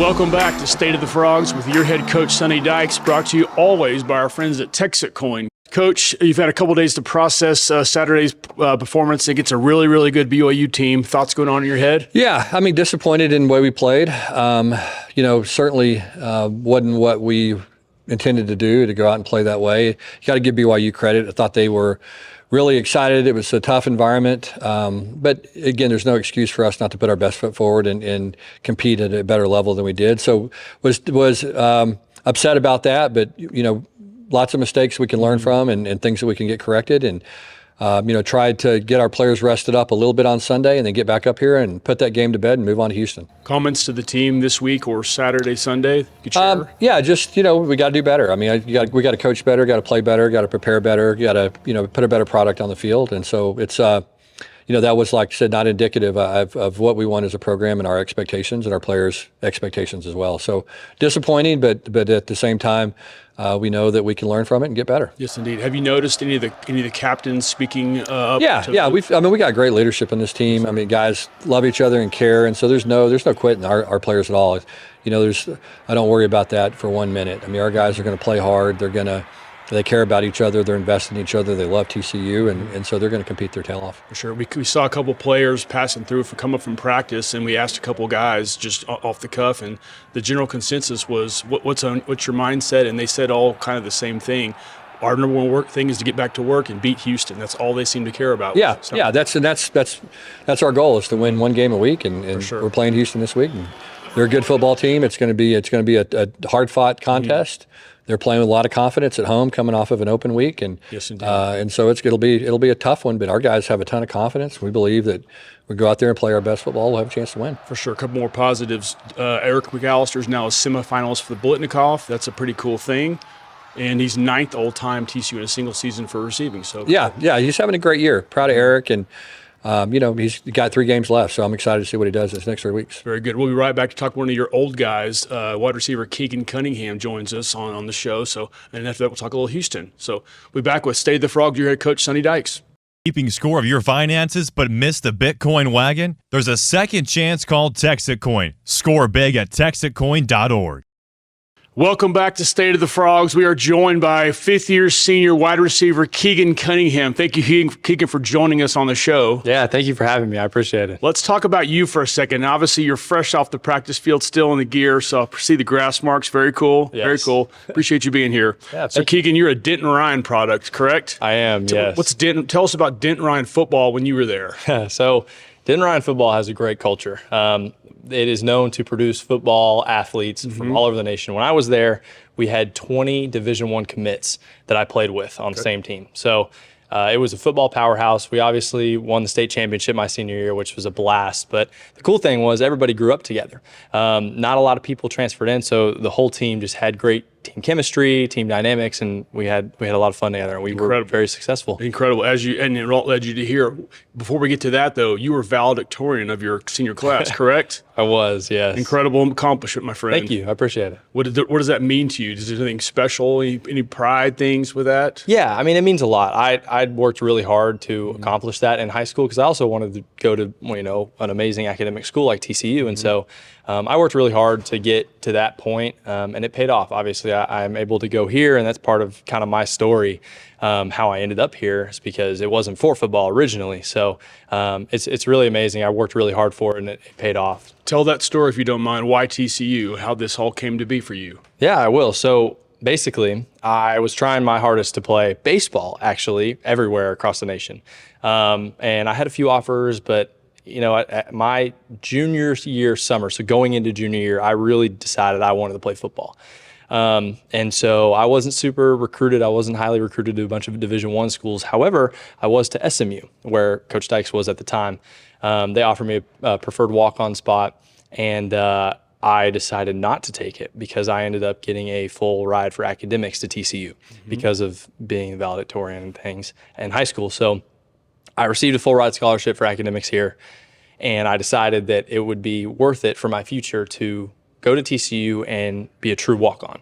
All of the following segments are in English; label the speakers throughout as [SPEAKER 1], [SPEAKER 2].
[SPEAKER 1] Welcome back to State of the Frogs with your head coach, Sonny Dykes, brought to you always by our friends at Texit Coin. Coach, you've had a couple days to process Saturday's performance against a really, really good BYU team. Thoughts going on in your head?
[SPEAKER 2] Yeah, I mean, disappointed in the way we played. Certainly wasn't what we intended to do, to go out and play that way. You got to give BYU credit. I thought they were really excited. It was a tough environment. But again, there's no excuse for us not to put our best foot forward and compete at a better level than we did. So was upset about that, but lots of mistakes we can learn from and things that we can get corrected. And tried to get our players rested up a little bit on Sunday and then get back up here and put that game to bed and move on to Houston. Comments
[SPEAKER 1] to the team this week or Saturday, Sunday?
[SPEAKER 2] We got to do better. I mean, we got to coach better, got to play better, got to prepare better, got to put a better product on the field. And so it's that was, like I said, not indicative of what we want as a program and our expectations and our players' expectations as well. So disappointing, but at the same time, we know that we can learn from it and get better.
[SPEAKER 1] Yes, indeed. Have you noticed any of the captains speaking up?
[SPEAKER 2] Yeah. We got great leadership in this team. I mean, guys love each other and care, and so there's no quitting our players at all. I don't worry about that for 1 minute. I mean, our guys are going to play hard. They care about each other. They're invested in each other. They love TCU, and so they're going to compete their tail off.
[SPEAKER 1] For sure. We saw a couple players passing through come up from practice, and we asked a couple guys just off the cuff, and the general consensus was, what's your mindset? And they said all kind of the same thing. Our number one thing is to get back to work and beat Houston. That's all they seem to care about.
[SPEAKER 2] Yeah. That's our goal, is to win one game a week, and sure. We're playing Houston this week. And they're a good football team. It's going to be a hard-fought contest. They're playing with a lot of confidence at home, coming off of an open week, and
[SPEAKER 1] yes, indeed.
[SPEAKER 2] And so it'll be a tough one. But our guys have a ton of confidence. We believe that we go out there and play our best football, we'll have a chance to win.
[SPEAKER 1] For sure. A couple more positives. Eric McAllister's now a semifinalist for the Blitnikoff. That's a pretty cool thing. And he's 9th all-time TCU in a single season for receiving. So
[SPEAKER 2] yeah, he's having a great year. Proud of Eric, and he's got 3 games left, so I'm excited to see what he does this next 3 weeks.
[SPEAKER 1] Very good. We'll be right back to talk to one of your old guys. Wide receiver Keagan Cunningham joins us on the show. So, and after that, we'll talk a little Houston. So we'll be back with State of the Frog, your head coach, Sonny Dykes.
[SPEAKER 3] Keeping score of your finances but missed the Bitcoin wagon? There's a second chance called Texit Coin. Score big at texitcoin.org.
[SPEAKER 1] Welcome back to State of the Frogs. We are joined by 5th-year senior wide receiver Keagan Cunningham. Thank you, Keagan, for joining us on the show.
[SPEAKER 4] Yeah, thank you for having me. I appreciate it.
[SPEAKER 1] Let's talk about you for a second. Obviously, you're fresh off the practice field, still in the gear, so I see the grass marks. Very cool.
[SPEAKER 4] Yes.
[SPEAKER 1] Very cool. Appreciate you being here.
[SPEAKER 4] Yeah,
[SPEAKER 1] so, Keagan, you're a Denton Ryan product, correct?
[SPEAKER 4] I am, yes.
[SPEAKER 1] Tell us about Denton Ryan football when you were there.
[SPEAKER 4] So, Denton Ryan football has a great culture. It is known to produce football athletes from all over the nation. When I was there, we had 20 Division I commits that I played with on the same team. So it was a football powerhouse. We obviously won the state championship my senior year, which was a blast. But the cool thing was everybody grew up together. Not a lot of people transferred in, so the whole team just had great team chemistry, team dynamics, and we had a lot of fun together, and we were very successful.
[SPEAKER 1] Incredible. And it led you to here. Before we get to that, though, you were valedictorian of your senior class, correct?
[SPEAKER 4] I was, yes.
[SPEAKER 1] Incredible accomplishment, my friend.
[SPEAKER 4] Thank you. I appreciate it.
[SPEAKER 1] What does that mean to you? Is there anything special, any pride things with that?
[SPEAKER 4] Yeah, I mean, it means a lot. I'd worked really hard to accomplish that in high school because I also wanted to go to an amazing academic school like TCU, and so I worked really hard to get to that point, and it paid off. Obviously, I'm able to go here, and that's part of kind of my story. How I ended up here is because it wasn't for football originally. So it's really amazing. I worked really hard for it, and it paid off.
[SPEAKER 1] Tell that story, if you don't mind. Why TCU? How this all came to be for you?
[SPEAKER 4] Yeah, I will. So basically, I was trying my hardest to play baseball, actually, everywhere across the nation. And I had a few offers, but at my junior year summer, so going into junior year, I really decided I wanted to play football. And so I wasn't super recruited. I wasn't highly recruited to a bunch of Division I schools. However, I was to SMU, where Coach Dykes was at the time. They offered me a preferred walk-on spot, and I decided not to take it because I ended up getting a full ride for academics to TCU because of being valedictorian and things in high school. So I received a full ride scholarship for academics here, and I decided that it would be worth it for my future to go to TCU and be a true walk-on.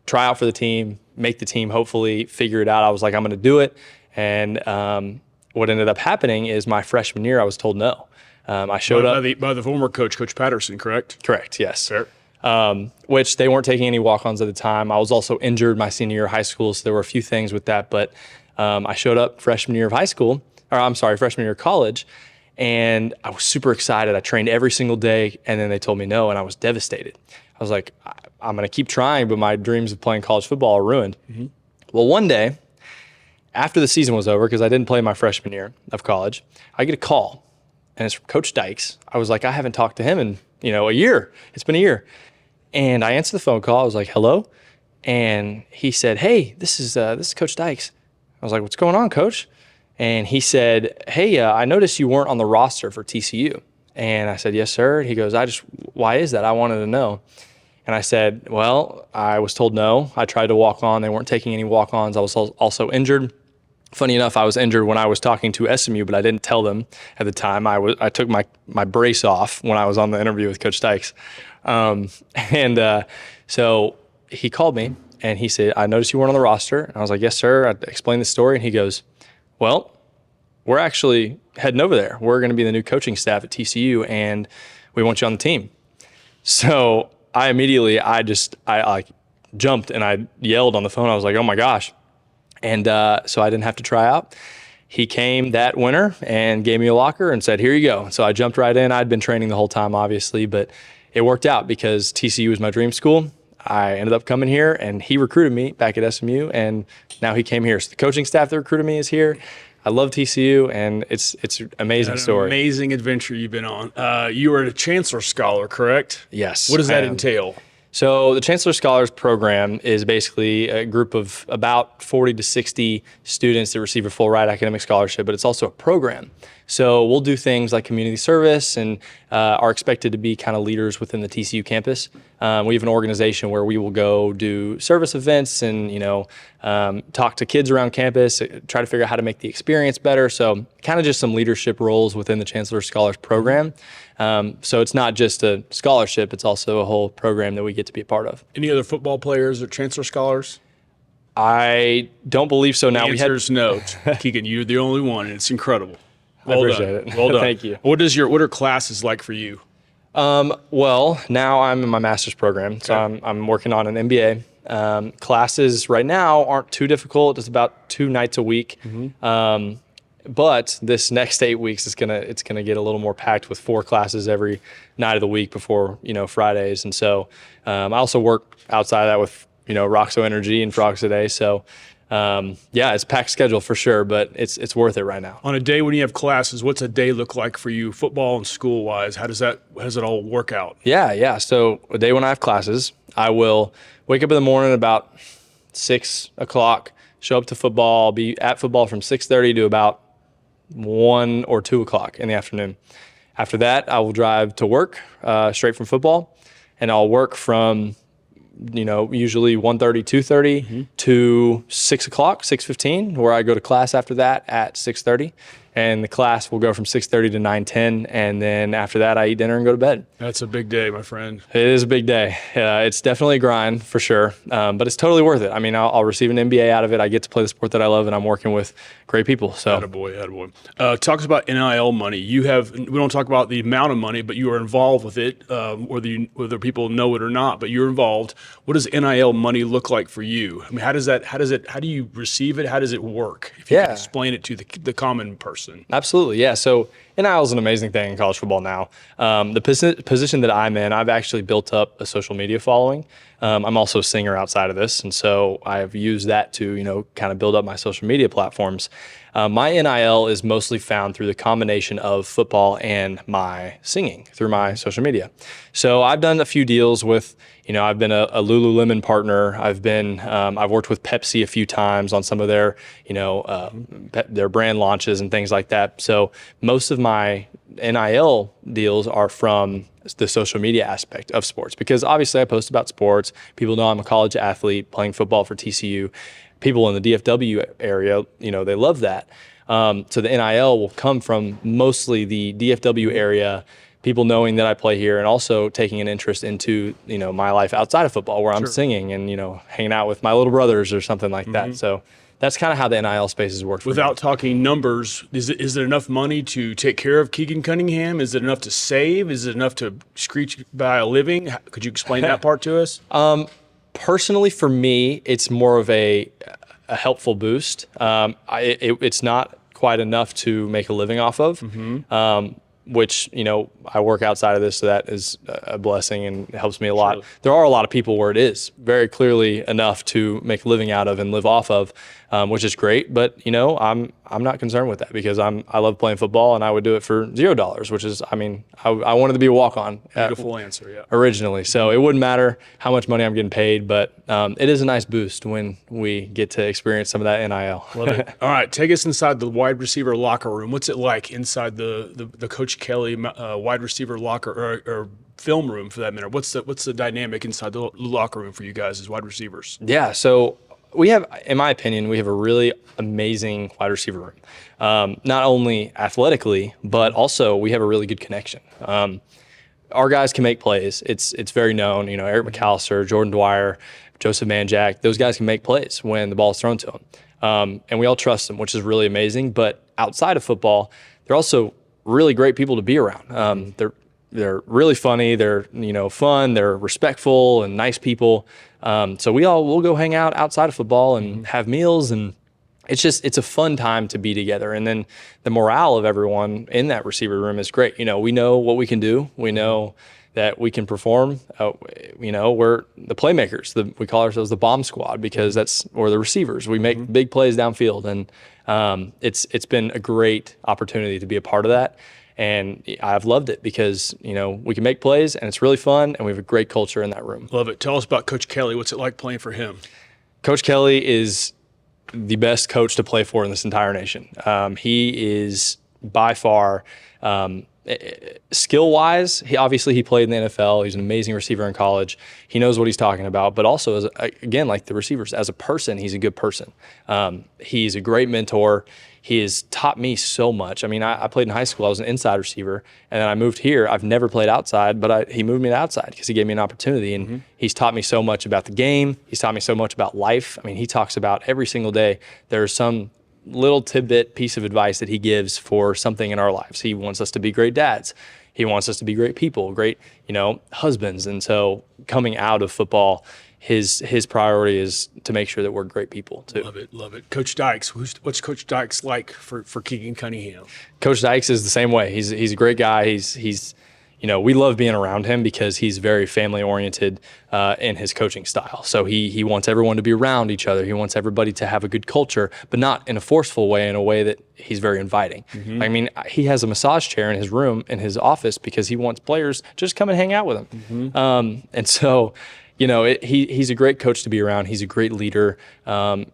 [SPEAKER 4] Try out for the team, make the team, hopefully figure it out. I was like, I'm going to do it. And what ended up happening is my freshman year, I was told no. I showed up.
[SPEAKER 1] By the former coach, Coach Patterson, correct?
[SPEAKER 4] Correct, yes.
[SPEAKER 1] Fair.
[SPEAKER 4] which they weren't taking any walk-ons at the time. I was also injured my senior year of high school, so there were a few things with that. But I showed up freshman year of college, and I was super excited. I trained every single day, and then they told me no, and I was devastated. I was like, I'm going to keep trying, but my dreams of playing college football are ruined. Mm-hmm. Well, one day, after the season was over, because I didn't play my freshman year of college, I get a call, and it's from Coach Dykes. I was like, I haven't talked to him in, a year. It's been a year. And I answered the phone call. I was like, hello? And he said, hey, this is Coach Dykes. I was like, what's going on, Coach? And he said, hey, I noticed you weren't on the roster for TCU. And I said, yes, sir. He goes, why is that? I wanted to know. And I said, well, I was told no. I tried to walk on. They weren't taking any walk-ons. I was also injured. Funny enough, I was injured when I was talking to SMU, but I didn't tell them at the time. I took my brace off when I was on the interview with Coach Dykes. So he called me, and he said, I noticed you weren't on the roster. And I was like, yes, sir. I explained the story, and he goes, well, we're actually heading over there. We're going to be the new coaching staff at TCU, and we want you on the team. So I immediately, I jumped and I yelled on the phone. I was like, oh my gosh. And so I didn't have to try out. He came that winter and gave me a locker and said, here you go. So I jumped right in. I'd been training the whole time, obviously, but it worked out because TCU was my dream school. I ended up coming here, and he recruited me back at SMU, and now he came here. So the coaching staff that recruited me is here. I love TCU, and it's an amazing story.
[SPEAKER 1] Amazing adventure you've been on. You were a Chancellor Scholar, correct?
[SPEAKER 4] Yes.
[SPEAKER 1] What does that entail?
[SPEAKER 4] So the Chancellor Scholars Program is basically a group of about 40 to 60 students that receive a full ride academic scholarship, but it's also a program. So we'll do things like community service and are expected to be kind of leaders within the TCU campus. We have an organization where we will go do service events and, talk to kids around campus, try to figure out how to make the experience better. So kind of just some leadership roles within the Chancellor Scholars Program. So it's not just a scholarship, it's also a whole program that we get to be a part of.
[SPEAKER 1] Any other football players or Chancellor Scholars?
[SPEAKER 4] I don't believe so. Now
[SPEAKER 1] the answer is no. Keegan, you're the only one, and it's incredible.
[SPEAKER 4] I appreciate it.
[SPEAKER 1] Well done.
[SPEAKER 4] Thank you.
[SPEAKER 1] What are classes like for you?
[SPEAKER 4] Well, now I'm in my master's program, so I'm working on an MBA. Classes right now aren't too difficult. It's about 2 nights a week. Mm-hmm. But this next 8 weeks it's gonna get a little more packed with 4 classes every night of the week before Fridays. And so I also work outside of that with Roxo Energy and Frogs Today. So it's a packed schedule for sure, but it's worth it right now.
[SPEAKER 1] On a day when you have classes, what's a day look like for you, football and school wise? How does it all work out?
[SPEAKER 4] Yeah. So a day when I have classes, I will wake up in the morning about 6 o'clock, show up to football, I'll be at football from 6:30 to about 1 or 2 o'clock in the afternoon. After that, I will drive to work straight from football, and I'll work from usually 1:30, 2:30 to 6 o'clock, 6:15, where I go to class after that at 6:30. And the class will go from 6:30 to 9:10, and then after that, I eat dinner and go to bed.
[SPEAKER 1] That's a big day, my friend.
[SPEAKER 4] It is a big day. It's definitely a grind for sure, but it's totally worth it. I mean, I'll receive an MBA out of it. I get to play the sport that I love, and I'm working with great people. So,
[SPEAKER 1] attaboy. Talk about NIL money. We don't talk about the amount of money, but you are involved with it, whether people know it or not. But you're involved. What does NIL money look like for you? I mean, how do you receive it? How does it work? If you can explain it to the common person.
[SPEAKER 4] Absolutely, yeah. So NIL is an amazing thing in college football now. The position that I'm in, I've actually built up a social media following. I'm also a singer outside of this, and so I have used that to, kind of build up my social media platforms. My NIL is mostly found through the combination of football and my singing through my social media. So I've done a few deals with, I've been a Lululemon partner. I've worked with Pepsi a few times on some of their, their brand launches and things like that. So most of my NIL deals are from the social media aspect of sports, because obviously I post about sports. People know I'm a college athlete playing football for TCU. People in the DFW area, they love that. So the NIL will come from mostly the DFW area, people knowing that I play here, and also taking an interest into, my life outside of football, where I'm singing and, hanging out with my little brothers or something like that. So that's kind of how the NIL spaces work.
[SPEAKER 1] Without talking numbers, is it enough money to take care of Keegan Cunningham? Is it enough to save? Is it enough to screech by a living? Could you explain that part to us?
[SPEAKER 4] Personally, for me, it's more of a helpful boost. It's not quite enough to make a living off of, which, I work outside of this, so that is a blessing and helps me a lot.
[SPEAKER 1] Sure.
[SPEAKER 4] There are a lot of people where it is very clearly enough to make a living out of and live off of, which is great. But, I'm not concerned with that because I love playing football, and I would do it for $0, which is, I wanted to be a walk-on.
[SPEAKER 1] Beautiful answer, yeah.
[SPEAKER 4] Originally. So it wouldn't matter how much money I'm getting paid, but it is a nice boost when we get to experience some of that NIL.
[SPEAKER 1] Love it. All right, take us inside the wide receiver locker room. What's it like inside the Coach Kelly wide receiver locker or film room, for that matter? What's the dynamic inside the locker room for you guys as wide receivers?
[SPEAKER 4] Yeah, so we have, in my opinion, we have a really amazing wide receiver room. Not only athletically, but also we have a really good connection. Our guys can make plays. It's very known. Eric McAllister, Jordan Dwyer, Joseph Manjack, those guys can make plays when the ball is thrown to them. And we all trust them, which is really amazing. But outside of football, they're also really great people to be around. They're really funny. They're fun. They're respectful and nice people. So we'll go hang out outside of football and have meals, and it's a fun time to be together. And then the morale of everyone in that receiver room is great. We know what we can do. We know that we can perform. We're the playmakers. We call ourselves the bomb squad because we're the receivers. We make big plays downfield, and it's been a great opportunity to be a part of that. And I've loved it because, we can make plays and it's really fun and we have a great culture in that room.
[SPEAKER 1] Love it. Tell us about Coach Kelly. What's it like playing for him?
[SPEAKER 4] Coach Kelly is the best coach to play for in this entire nation. He is by far, skill-wise, he played in the NFL. He's an amazing receiver in college. He knows what he's talking about, but also, again, like the receivers, as a person, he's a good person. He's a great mentor. He has taught me so much. I played in high school. I was an inside receiver, and then I moved here. I've never played outside, but he moved me to outside because he gave me an opportunity, and he's taught me so much about the game. He's taught me so much about life. He talks about every single day there's some little tidbit piece of advice that he gives for something in our lives. He wants us to be great dads. He wants us to be great people, great, husbands. And so coming out of football, his priority is to make sure that we're great people too.
[SPEAKER 1] Love it. Coach Dykes, what's Coach Dykes like for Keegan Cunningham?
[SPEAKER 4] Coach Dykes is the same way. He's a great guy. He's we love being around him because he's very family oriented in his coaching style. So he wants everyone to be around each other. He wants everybody to have a good culture, but not in a forceful way, in a way that he's very inviting. He has a massage chair in his room, in his office, because he wants players to just come and hang out with him. And so, he's a great coach to be around. He's a great leader.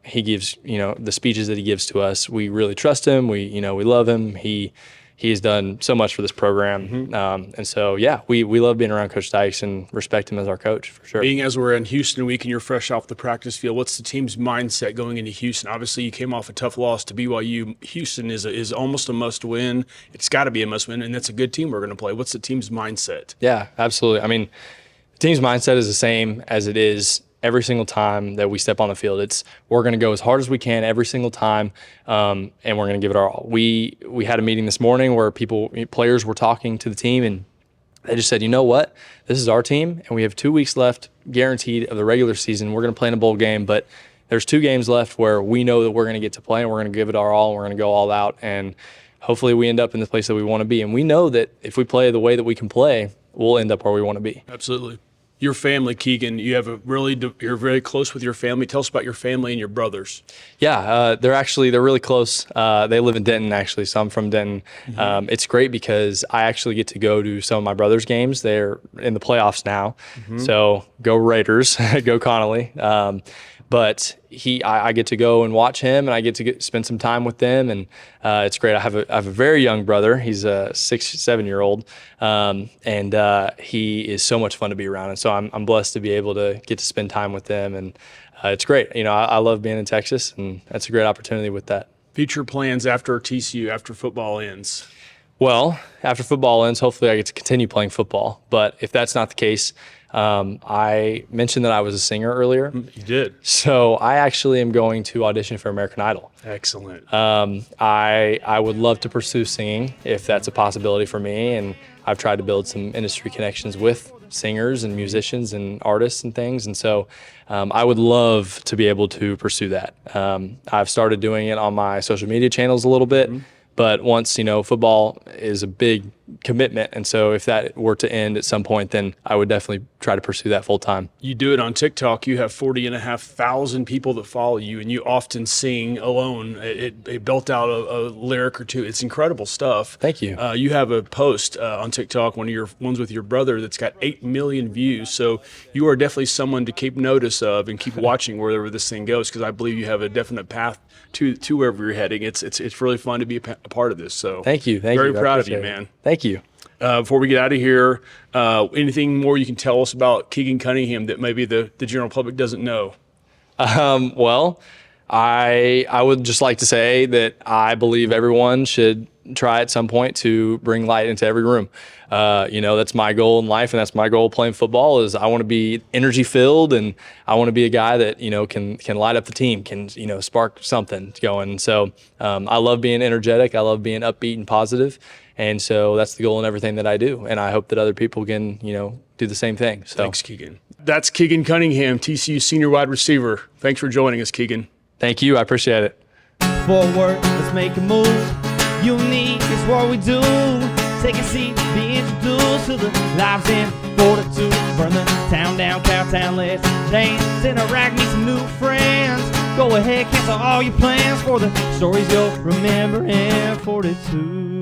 [SPEAKER 4] He gives, the speeches that he gives to us, we really trust him. We love him. He's done so much for this program. And so, yeah, we love being around Coach Dykes and respect him as our coach, for sure.
[SPEAKER 1] Being as we're in Houston week and you're fresh off the practice field, what's the team's mindset going into Houston? Obviously, you came off a tough loss to BYU. Houston is almost a must-win. It's got to be a must-win, and that's a good team we're going to play. What's the team's mindset?
[SPEAKER 4] Yeah, absolutely. The team's mindset is the same as it is every single time that we step on the field. We're going to go as hard as we can every single time, and we're going to give it our all. We had a meeting this morning where players were talking to the team, and they just said, you know what? This is our team, and we have 2 weeks left guaranteed of the regular season. We're going to play in a bowl game, but there's 2 games left where we know that we're going to get to play, and we're going to give it our all, and we're going to go all out, and hopefully we end up in the place that we want to be. And we know that if we play the way that we can play, we'll end up where we want to be.
[SPEAKER 1] Absolutely. Your family, Keegan, you're very close with your family. Tell us about your family and your brothers.
[SPEAKER 4] Yeah, they're really close. They live in Denton, actually, so I'm from Denton. It's great because I actually get to go to some of my brother's games. They're in the playoffs now, so go Raiders, go Connolly. But I get to go and watch him, and I get to spend some time with them, and it's great. I have a very young brother. He's a 6-7-year-old, and he is so much fun to be around. And so I'm blessed to be able to get to spend time with them, and it's great. I love being in Texas, and that's a great opportunity with that.
[SPEAKER 1] Future plans after TCU, after football ends?
[SPEAKER 4] Well, after football ends, hopefully I get to continue playing football. But if that's not the case, I mentioned that I was a singer earlier.
[SPEAKER 1] You did.
[SPEAKER 4] So I actually am going to audition for American Idol.
[SPEAKER 1] Excellent.
[SPEAKER 4] I would love to pursue singing if that's a possibility for me, and I've tried to build some industry connections with singers and musicians and artists and things, and so I would love to be able to pursue that. I've started doing it on my social media channels a little bit, but once, football is a big commitment, and so if that were to end at some point, then I would definitely try to pursue that full time.
[SPEAKER 1] You do it on TikTok. You have 40,500 people that follow you, and you often sing alone. It built out a lyric or two. It's incredible stuff.
[SPEAKER 4] Thank you.
[SPEAKER 1] You have a post on TikTok, one of your ones with your brother, that's got 8 million views. So you are definitely someone to keep notice of and keep watching wherever this thing goes, because I believe you have a definite path to wherever you're heading. It's really fun to be a part of this. So
[SPEAKER 4] thank you.
[SPEAKER 1] Very proud of you, man.
[SPEAKER 4] Thank you.
[SPEAKER 1] Before we get out of here, anything more you can tell us about Keagan Cunningham that maybe the general public doesn't know?
[SPEAKER 4] Well, I would just like to say that I believe everyone should try at some point to bring light into every room. That's my goal in life, and that's my goal playing football. Is I want to be energy filled, and I want to be a guy that can light up the team, can spark something going. So I love being energetic. I love being upbeat and positive, and so that's the goal in everything that I do. And I hope that other people can do the same thing. So
[SPEAKER 1] thanks, Keagan. That's Keagan Cunningham, TCU senior wide receiver. Thanks for joining us, Keagan.
[SPEAKER 4] Thank you. I appreciate it.
[SPEAKER 5] Forward, let's make a move. Unique is what we do. Take a seat, be introduced to the lives in fortitude. Burn the town down, Cowtown, let's dance. Interact, meet some new friends. Go ahead, cancel all your plans for the stories you'll remember in fortitude.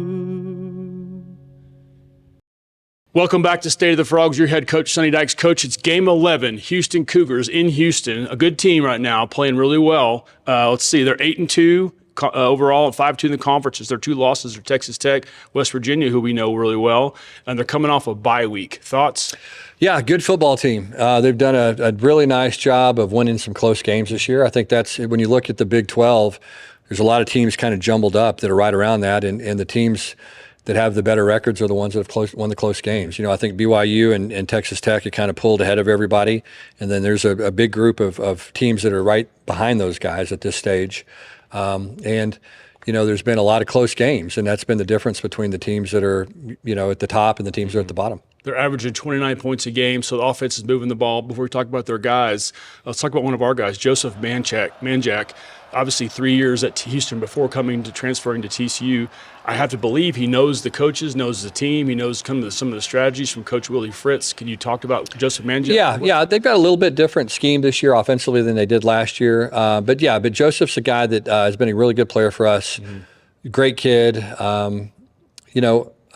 [SPEAKER 1] Welcome back to State of the Frogs. Your head coach, Sonny Dykes. Coach, it's game 11, Houston Cougars in Houston. A good team right now, playing really well. Let's see, they're 8-2 overall and 5-2 in the conferences. Their 2 losses are Texas Tech, West Virginia, who we know really well, and they're coming off a bye week. Thoughts?
[SPEAKER 2] Yeah, good football team. They've done a really nice job of winning some close games this year. I think that's, when you look at the Big 12, there's a lot of teams kind of jumbled up that are right around that, and the teams that have the better records are the ones that have won the close games. I think BYU and Texas Tech have kind of pulled ahead of everybody, and then there's a big group of teams that are right behind those guys at this stage. There's been a lot of close games, and that's been the difference between the teams that are, at the top and the teams that are at the bottom.
[SPEAKER 1] They're averaging 29 points a game, so the offense is moving the ball. Before we talk about their guys, let's talk about one of our guys, Joseph Manjack. Obviously 3 years at Houston before transferring to TCU. I have to believe he knows the coaches, knows the team. He knows some of the strategies from Coach Willie Fritz. Can you talk about Joseph Manjack?
[SPEAKER 2] Yeah, they've got a little bit different scheme this year offensively than they did last year. But Joseph's a guy that has been a really good player for us. Mm-hmm. Great kid.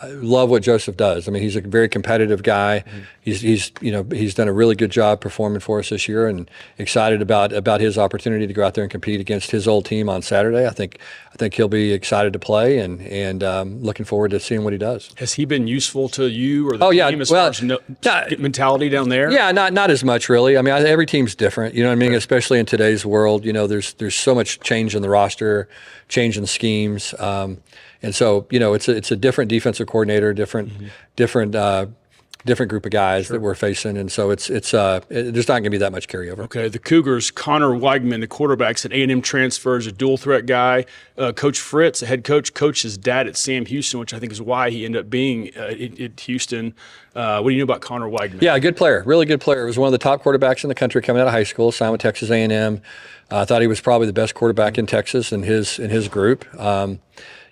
[SPEAKER 2] I love what Joseph does. I mean, he's a very competitive guy. Mm-hmm. He's done a really good job performing for us this year, and excited about his opportunity to go out there and compete against his old team on Saturday. I think he'll be excited to play, and looking forward to seeing what he does.
[SPEAKER 1] Has he been useful to you or the team as far as mentality down there?
[SPEAKER 2] Yeah, not as much really. I mean, every team's different. You know what I mean? Right. Especially in today's world, there's so much change in the roster, change in schemes. And so, it's a different defensive coordinator, different group of guys that we're facing, and so there's not going to be that much carryover.
[SPEAKER 1] Okay, the Cougars, Connor Weigman, the quarterback's an A&M transfer, is a dual threat guy. Coach Fritz, the head coach, coached his dad at Sam Houston, which I think is why he ended up being at Houston. What do you know about Connor Weigman?
[SPEAKER 2] Yeah, good player, really good player. He was one of the top quarterbacks in the country coming out of high school. Signed with Texas A&M. I thought he was probably the best quarterback in Texas in his group.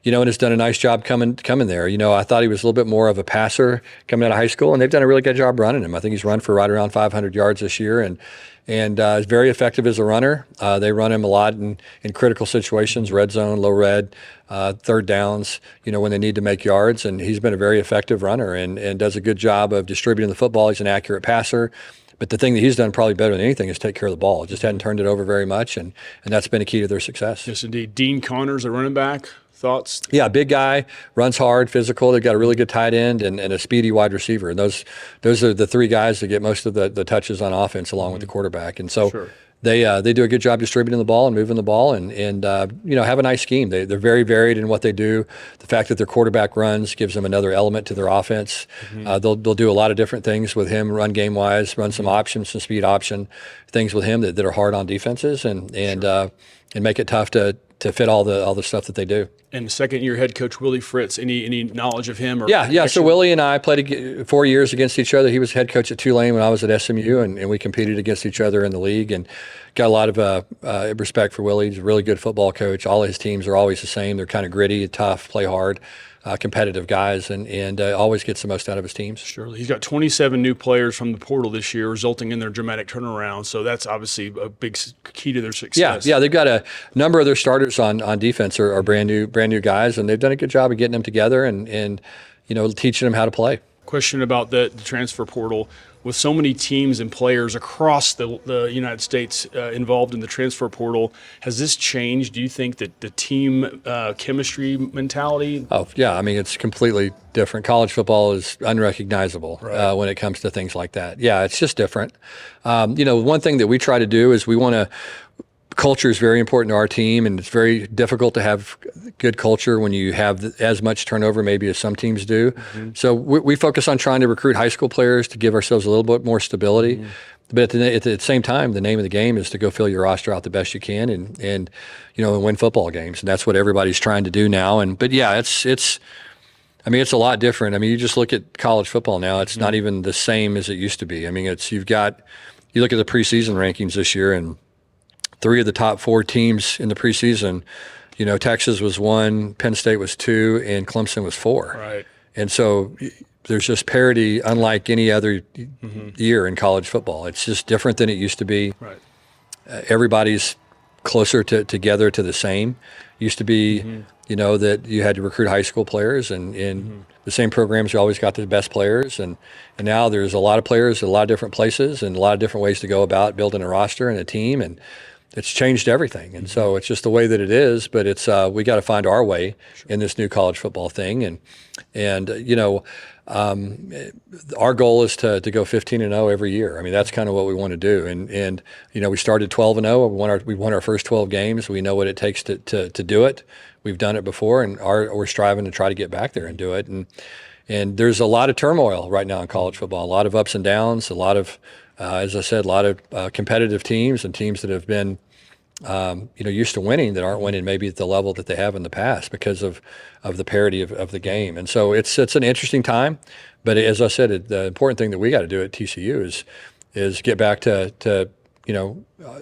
[SPEAKER 2] And has done a nice job coming there. I thought he was a little bit more of a passer coming out of high school, and they've done a really good job running him. I think he's run for right around 500 yards this year, and is very effective as a runner. They run him a lot in critical situations, red zone, low red, third downs, when they need to make yards, and he's been a very effective runner and does a good job of distributing the football. He's an accurate passer. But the thing that he's done probably better than anything is take care of the ball. Just hadn't turned it over very much, and that's been a key to their success.
[SPEAKER 1] Yes, indeed. Dean Connors, a running back. Thoughts?
[SPEAKER 2] Yeah, big guy, runs hard, physical. They've got a really good tight end and a speedy wide receiver. And those are the 3 guys that get most of the touches on offense along with the quarterback. And so, they do a good job distributing the ball and moving the ball and have a nice scheme. They're very varied in what they do. The fact that their quarterback runs gives them another element to their offense. They'll do a lot of different things with him run game wise, run some options, some speed option things with him that are hard on defenses and make it tough to fit all the stuff that they do.
[SPEAKER 1] And second-year head coach Willie Fritz, any knowledge of him? Or
[SPEAKER 2] yeah. So Willie and I played 4 years against each other. He was head coach at Tulane when I was at SMU, and we competed against each other in the league. And got a lot of respect for Willie. He's a really good football coach. All of his teams are always the same. They're kind of gritty, tough, play hard. Competitive guys and always gets the most out of his teams.
[SPEAKER 1] Surely. He's got 27 new players from the portal this year, resulting in their dramatic turnaround. So that's obviously a big key to their success.
[SPEAKER 2] Yeah. They've got a number of their starters on defense are brand new guys, and they've done a good job of getting them together and teaching them how to play.
[SPEAKER 1] Question about the transfer portal. With so many teams and players across the United States involved in the transfer portal, has this changed? Do you think that the team chemistry mentality?
[SPEAKER 2] Oh, yeah. I mean, it's completely different. College football is unrecognizable when it comes to things like that. Yeah, it's just different. One thing that we try to do is we want to culture is very important to our team, and it's very difficult to have good culture when you have as much turnover maybe as some teams do. So we focus on trying to recruit high school players to give ourselves a little bit more stability. But at the same time, the name of the game is to go fill your roster out the best you can and win football games. And that's what everybody's trying to do now. But yeah, it's a lot different. I mean, you just look at college football now, it's not even the same as it used to be. I mean, you look at the preseason rankings this year, and 3 of the top 4 teams in the preseason, Texas was 1, Penn State was 2, and Clemson was 4.
[SPEAKER 1] Right.
[SPEAKER 2] And so there's just parity unlike any other year in college football. It's just different than it used to be.
[SPEAKER 1] Right.
[SPEAKER 2] Everybody's closer together to the same. Used to be, that you had to recruit high school players, and in the same programs you always got the best players. And now there's a lot of players at a lot of different places and a lot of different ways to go about building a roster and a team. And it's changed everything. And so it's just the way that it is, but it's we got to find our way in this new college football thing. And our goal is to go 15-0 every year. I mean, that's kind of what we want to do. And we started 12-0. We won our first 12 games. We know what it takes to do it. We've done it before, and we're striving to try to get back there and do it. And there's a lot of turmoil right now in college football, a lot of ups and downs, a lot of as I said, a lot of competitive teams and teams that have been, used to winning that aren't winning maybe at the level that they have in the past because of the parity of the game. And so it's an interesting time. But as I said, the important thing that we got to do at TCU is get back to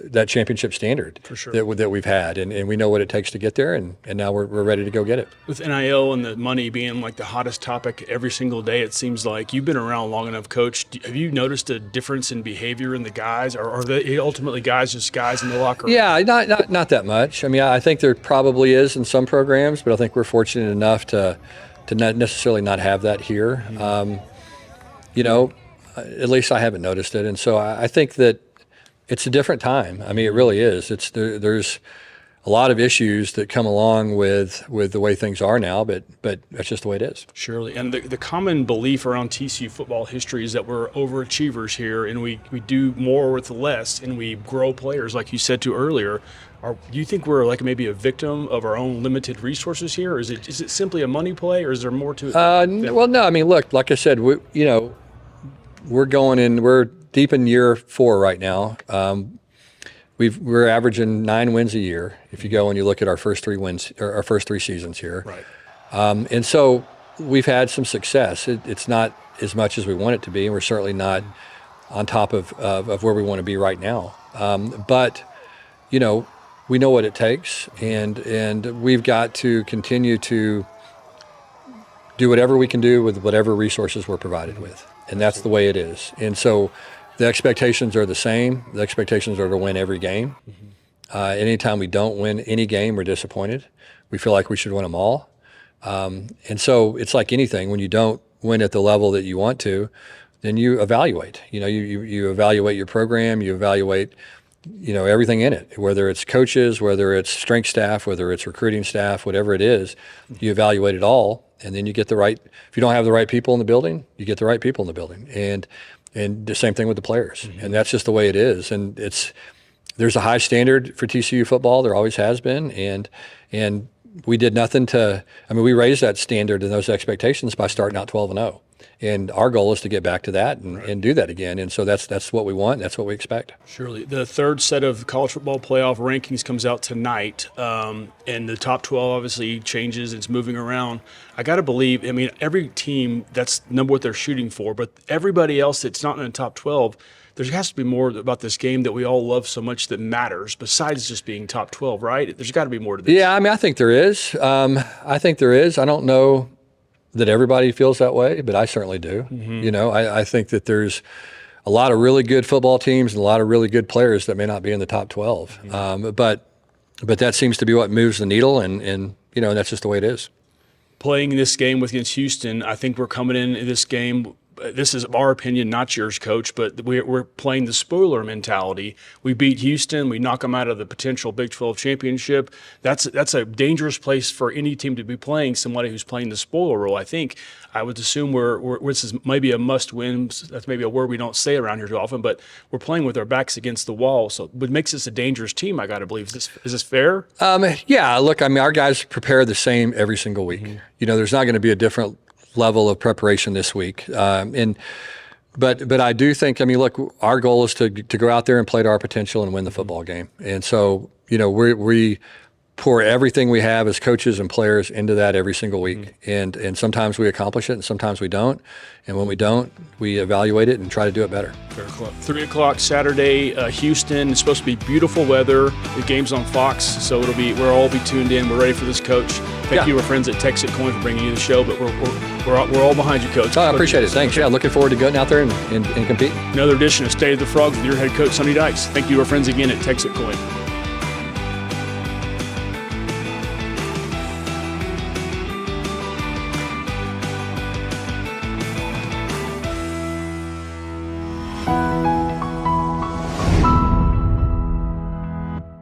[SPEAKER 2] that championship standard
[SPEAKER 1] for sure
[SPEAKER 2] that we've had, and we know what it takes to get there, and now we're ready to go get it.
[SPEAKER 1] With NIL and the money being like the hottest topic every single day, it seems like you've been around long enough, Coach. Have you noticed a difference in behavior in the guys, or are they ultimately just guys in the locker room?
[SPEAKER 2] Yeah, not that much. I mean, I think there probably is in some programs, but I think we're fortunate enough to not necessarily not have that here. At least I haven't noticed it, and so I think that it's a different time. I mean, it really is. There's a lot of issues that come along with the way things are now, but that's just the way it is.
[SPEAKER 1] Surely. And the common belief around TCU football history is that we're overachievers here, and we do more with less, and we grow players, like you said earlier. Do you think we're like maybe a victim of our own limited resources here? Or is it simply a money play, or is there more to it?
[SPEAKER 2] Well, no. I mean, look, like I said, we're deep in year 4 right now. We're averaging 9 wins a year if you go and you look at our first 3 wins, or our first 3 seasons here.
[SPEAKER 1] Right.
[SPEAKER 2] And so we've had some success. It's not as much as we want it to be, and we're certainly not on top of where we want to be right now. But we know what it takes, and we've got to continue to do whatever we can do with whatever resources we're provided with, and that's the way it is. And so the expectations are the same. The expectations are to win every game. Anytime we don't win any game, we're disappointed. We feel like we should win them all. And so it's like anything. When you don't win at the level that you want to, then you evaluate. You evaluate your program. You evaluate, everything in it, whether it's coaches, whether it's strength staff, whether it's recruiting staff, whatever it is, you evaluate it all. And then you get the right, if you don't have the right people in the building, you get the right people in the building. And the same thing with the players. And that's just the way it is. And there's a high standard for TCU football. There always has been, and we did nothing to. I mean, we raised that standard and those expectations by starting out 12-0. And our goal is to get back to that and do that again. And so that's what we want. That's what we expect.
[SPEAKER 1] Surely. The third set of college football playoff rankings comes out tonight, and the top 12 obviously changes. It's moving around. I got to believe, I mean, every team, that's number what they're shooting for, but everybody else that's not in the top 12, there has to be more about this game that we all love so much that matters besides just being top 12, right? There's got to be more to this.
[SPEAKER 2] Yeah, I mean, I think there is. I think there is. I don't know that everybody feels that way, but I certainly do. You know, I think that there's a lot of really good football teams and a lot of really good players that may not be in the top 12. But that seems to be what moves the needle, and you know, that's just the way it is.
[SPEAKER 1] Playing this game against Houston, I think we're coming in this game. This is our opinion, not yours, Coach, but we're playing the spoiler mentality. We beat Houston. We knock them out of the potential Big 12 championship. That's a dangerous place for any team to be playing, somebody who's playing the spoiler role. I think I would assume this is maybe a must-win. That's maybe a word we don't say around here too often, but we're playing with our backs against the wall. So what makes this a dangerous team, I got to believe. Is this fair?
[SPEAKER 2] Yeah, look, I mean, our guys prepare the same every single week. You know, there's not going to be a different level of preparation this week. But I do think, I mean, look, our goal is to go out there and play to our potential and win the football game. And so, you know, we pour everything we have as coaches and players into that every single week. And sometimes we accomplish it and sometimes we don't. And when we don't, we evaluate it and try to do it better.
[SPEAKER 1] 3 o'clock Saturday, Houston. It's supposed to be beautiful weather. The game's on Fox, so we'll all be tuned in. We're ready for this, Coach. Thank you, our friends at Texit Coin, for bringing you the show, but we're all behind you, Coach.
[SPEAKER 2] Oh, I appreciate it. Thanks. Yeah, looking forward to going out there and competing.
[SPEAKER 1] Another edition of State of the Frogs with your head coach, Sonny Dykes. Thank you, our friends, again at Texit Coin.